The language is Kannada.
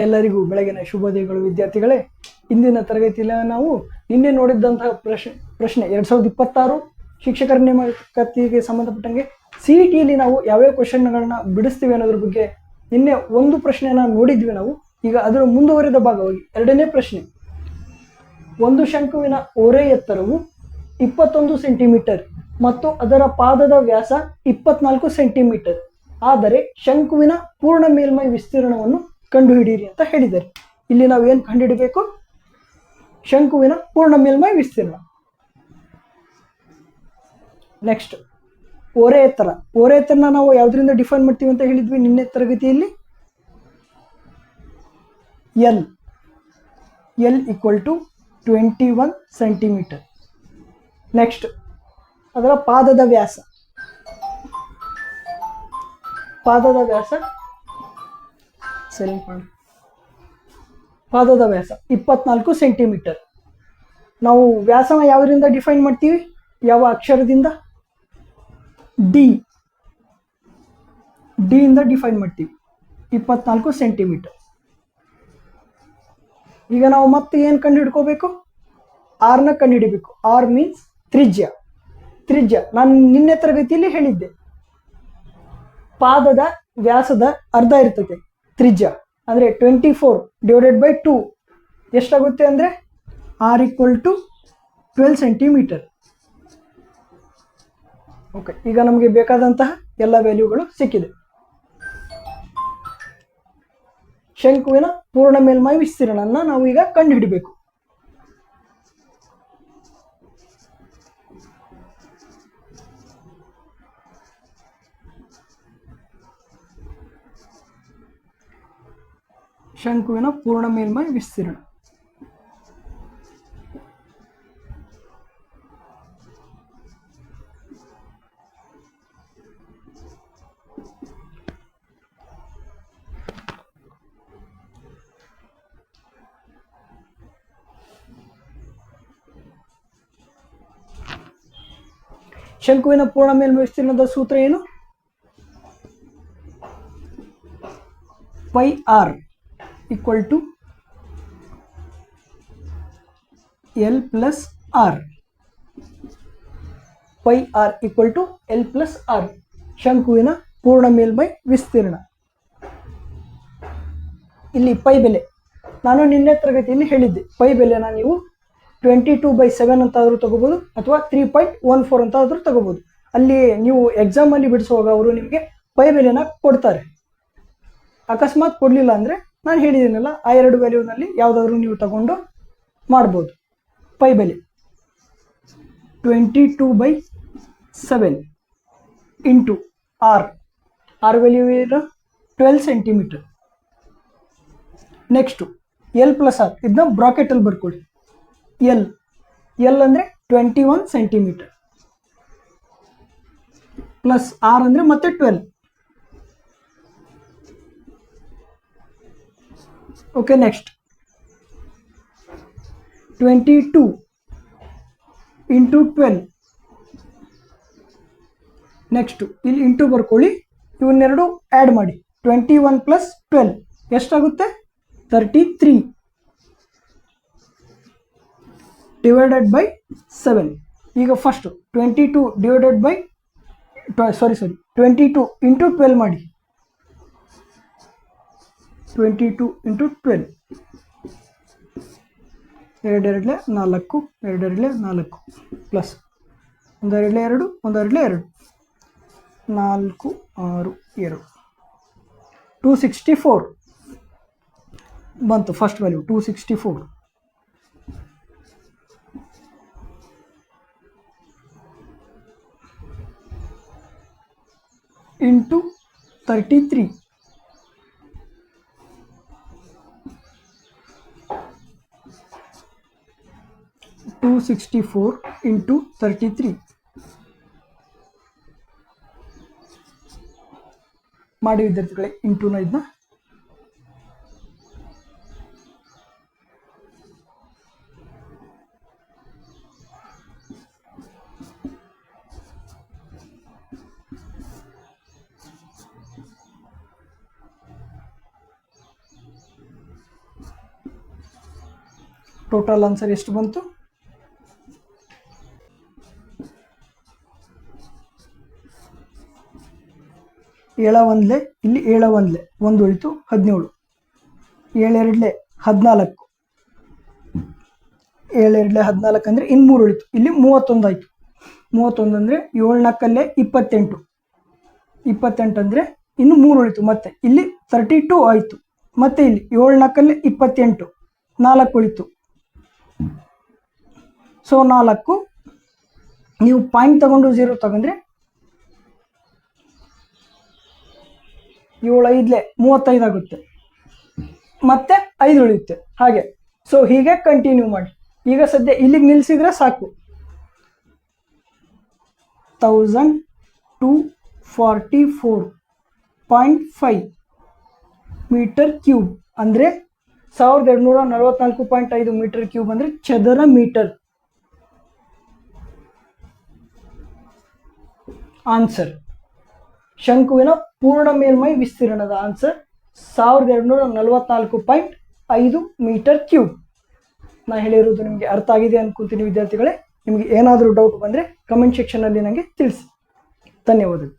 ಎಲ್ಲರಿಗೂ ಬೆಳಗಿನ ಶುಭೋದಯಗಳು ವಿದ್ಯಾರ್ಥಿಗಳೇ. ಇಂದಿನ ತರಗತಿಯಲ್ಲಿ ನಾವು ನಿನ್ನೆ ನೋಡಿದಂತಹ ಪ್ರಶ್ನೆ 2026 ಶಿಕ್ಷಕರ ನೇಮಕಾತಿಗೆ ಸಂಬಂಧಪಟ್ಟಂಗೆ CET ನಾವು ಯಾವ್ಯಾವ ಕ್ವಶನ್ಗಳನ್ನ ಬಿಡಿಸ್ತೀವಿ ಅನ್ನೋದ್ರ ಬಗ್ಗೆ ನಿನ್ನೆ ಒಂದು ಪ್ರಶ್ನೆಯನ್ನ ನೋಡಿದ್ವಿ ನಾವು. ಈಗ ಅದರ ಮುಂದುವರಿದ ಭಾಗವಾಗಿ ಎರಡನೇ ಪ್ರಶ್ನೆ, ಒಂದು ಶಂಕುವಿನ ಓರೆ ಎತ್ತರವು 21 ಸೆಂಟಿಮೀಟರ್ ಮತ್ತು ಅದರ ಪಾದದ ವ್ಯಾಸ 24 ಸೆಂಟಿಮೀಟರ್ ಆದರೆ ಶಂಕುವಿನ ಪೂರ್ಣ ಮೇಲ್ಮೈ ವಿಸ್ತೀರ್ಣವನ್ನು ಕಂಡುಹಿಡಿಯಿರಿ ಅಂತ ಹೇಳಿದ್ದಾರೆ. ಇಲ್ಲಿ ನಾವು ಏನು ಕಂಡುಹಿಡಬೇಕು? ಶಂಕುವಿನ ಪೂರ್ಣ ಮೇಲ್ಮೈ ವಿಸ್ತೀರ್ಣ. ನೆಕ್ಸ್ಟ್, ಓರೆ ಎತ್ತರ. ಓರೆ ಎತ್ತರನ ನಾವು ಯಾವ್ದ್ರಿಂದ ಡಿಫೈನ್ ಮಾಡ್ತೀವಿ ಅಂತ ಹೇಳಿದ್ವಿ ನಿನ್ನೆ ತರಗತಿಯಲ್ಲಿ? L equal to 21 centimetre. Next, ಅದರ ಪಾದದ ವ್ಯಾಸ. ಪಾದದ ವ್ಯಾಸ 24 ಸೆಂಟಿಮೀಟರ್. ನಾವು ವ್ಯಾಸನ ಯಾವ್ದ್ರಿಂದ ಡಿಫೈನ್ ಮಾಡ್ತೀವಿ? ಯಾವ ಅಕ್ಷರದಿಂದ? ಡಿ ಇಂದ ಡಿಫೈನ್ ಮಾಡ್ತೀವಿ 24 ಸೆಂಟಿಮೀಟರ್. ಈಗ ನಾವು ಮತ್ತೆ ಏನು ಕಂಡು ಹಿಡ್ಕೋಬೇಕು? ಆರ್ನ ಕಂಡು ಹಿಡಿಬೇಕು. ಆರ್ ಮೀನ್ಸ್ ತ್ರಿಜ್ಯ. ನಾನು ನಿನ್ನೆ ತರಗತಿಯಲ್ಲಿ ಹೇಳಿದ್ದೆ, ಪಾದದ ವ್ಯಾಸದ ಅರ್ಧ ಇರ್ತದೆ ತ್ರಿಜ್ಯ, ಅಂದರೆ 24/2 ಎಷ್ಟಾಗುತ್ತೆ ಅಂದರೆ R equal to 12 centimetre. Okay, ಈಗ ನಮಗೆ ಬೇಕಾದಂತಹ ಎಲ್ಲ ವ್ಯಾಲ್ಯೂಗಳು ಸಿಕ್ಕಿದೆ. ಶಂಕುವಿನ ಪೂರ್ಣ ಮೇಲ್ಮೈ ವಿಸ್ತೀರ್ಣನ ನಾವು ಈಗ ಕಂಡು ಹಿಡಿಬೇಕು. ಶಂಕುವಿನ ಪೂರ್ಣ ಮೇಲ್ಮೈ ವಿಸ್ತೀರ್ಣ. ಶಂಕುವಿನ ಪೂರ್ಣ ಮೇಲ್ಮೈ ವಿಸ್ತೀರ್ಣದ ಸೂತ್ರ ಏನು? Pi R equal to L plus R. Pi R equal to L plus R, ಶಂಕುವಿನ ಪೂರ್ಣ ಮೇಲ್ಮೈ ವಿಸ್ತೀರ್ಣ. ಇಲ್ಲಿ ಪೈ ಬೆಲೆ ನಾನು ನಿನ್ನೆ ತರಗತಿಯಲ್ಲಿ ಹೇಳಿದ್ದೆ. ಪೈ ಬೆಲೆನ ನೀವು 22/7 ಅಂತ ಆದರೂ ತಗೋಬಹುದು, ಅಥವಾ 3.14 ಅಂತ ಆದರೂ ತಗೋಬಹುದು. ಅಲ್ಲಿ ನೀವು ಎಕ್ಸಾಮಲ್ಲಿ ಬಿಡಿಸುವಾಗ ಅವರು ನಿಮಗೆ ಪೈ ಬೆಲೆನ ಕೊಡ್ತಾರೆ. ಅಕಸ್ಮಾತ್ ಕೊಡಲಿಲ್ಲ ಅಂದರೆ ನಾನು ಹೇಳಿದ್ದೀನಲ್ಲ, ಆ ಎರಡು ವ್ಯಾಲ್ಯೂನಲ್ಲಿ ಯಾವುದಾದ್ರೂ ನೀವು ತಗೊಂಡು ಮಾಡ್ಬೋದು. ಪೈ ಬೆಲೆ 22/7 ಇಂಟು ಆರ್ ವ್ಯಾಲ್ಯೂ ಏನು? 12 centimetre. Next L plus R, ಇದನ್ನ ಬ್ರಾಕೆಟಲ್ಲಿ ಬರ್ಕೊಳ್ಳಿ. ಎಲ್ ಅಂದರೆ 21 ಸೆಂಟಿಮೀಟರ್ ಪ್ಲಸ್ ಆರ್ ಅಂದರೆ ಮತ್ತೆ 12. Okay, next 22 into 12. ನೆಕ್ಸ್ಟು ಇಲ್ಲಿ ಇಂಟು ಬರ್ಕೊಳ್ಳಿ, ಇವನ್ನೆರಡು ಆ್ಯಡ್ ಮಾಡಿ. 21 ಪ್ಲಸ್ 12 ಎಷ್ಟಾಗುತ್ತೆ? 33 ಡಿವೈಡೆಡ್ ಬೈ 7. ಈಗ ಫಸ್ಟು 22 ಇಂಟು 12 ಮಾಡಿ. 22 ಇಂಟು 12, 2 4 ಪ್ಲಸ್ 1 2 4 6 2 264 ಬಂತು. First value 264 into 33. ಇಂಟು 33 ಮಾಡಿ ವಿದ್ಯಾರ್ಥಿಗಳೇ. ಇಂಟುನ ಇದನ್ನ ಟೋಟಲ್ ಆನ್ಸರ್ ಎಷ್ಟು ಬಂತು? ಏಳ ಒಂದ್ಲೆ ಇಲ್ಲಿ ಏಳ ಒಂದ್ಲೆ ಒಂದು ಉಳಿತು 17, ಏಳೆರಡ್ಲೆ 14, ಏಳೆರಡ್ಲೆ 14 ಅಂದರೆ ಇನ್ನು 3 ಉಳಿತು, ಇಲ್ಲಿ 31 ಆಯಿತು. 31 ಅಂದರೆ 7 ನಾಲ್ಕಲ್ಲೇ 28, 28 ಅಂದರೆ ಇನ್ನು 3 ಉಳಿತು, ಮತ್ತೆ ಇಲ್ಲಿ 32 ಆಯಿತು. ಮತ್ತೆ ಇಲ್ಲಿ 7 ನಾಲ್ಕಲ್ಲೇ 28, 4 ಉಳಿತು. ಸೊ 4 ನೀವು ಪಾಯಿಂಟ್ ತಗೊಂಡು 0 ತಗೊಂಡ್ರೆ 7 5ಲೆ 35 ಆಗುತ್ತೆ, ಮತ್ತೆ 5 ಉಳಿಯುತ್ತೆ ಹಾಗೆ. ಸೊ ಹೀಗೆ ಕಂಟಿನ್ಯೂ ಮಾಡಿ. ಈಗ ಸದ್ಯ ಇಲ್ಲಿಗೆ ನಿಲ್ಲಿಸಿದ್ರೆ ಸಾಕು. 1244.5 ಮೀಟರ್ ಕ್ಯೂಬ್ ಅಂದರೆ 1244.5 ಮೀಟರ್ ಕ್ಯೂಬ್ ಅಂದರೆ ಚದರ ಮೀಟರ್. ಆನ್ಸರ್ ಶಂಕುವಿನ ಪೂರ್ಣ ಮೇಲ್ಮೈ ವಿಸ್ತೀರ್ಣದ ಆನ್ಸರ್ 1244.5 ಮೀಟರ್ ಕ್ಯೂಬ್. ನಾ ಹೇಳಿರೋದು ನಿಮಗೆ ಅರ್ಥ ಆಗಿದೆ ಅನ್ಕೊಳ್ತೀನಿ ವಿದ್ಯಾರ್ಥಿಗಳೇ. ನಿಮಗೆ ಏನಾದರೂ ಡೌಟ್ ಬಂದರೆ ಕಮೆಂಟ್ ಸೆಕ್ಷನಲ್ಲಿ ನನಗೆ ತಿಳಿಸಿ. ಧನ್ಯವಾದಗಳು.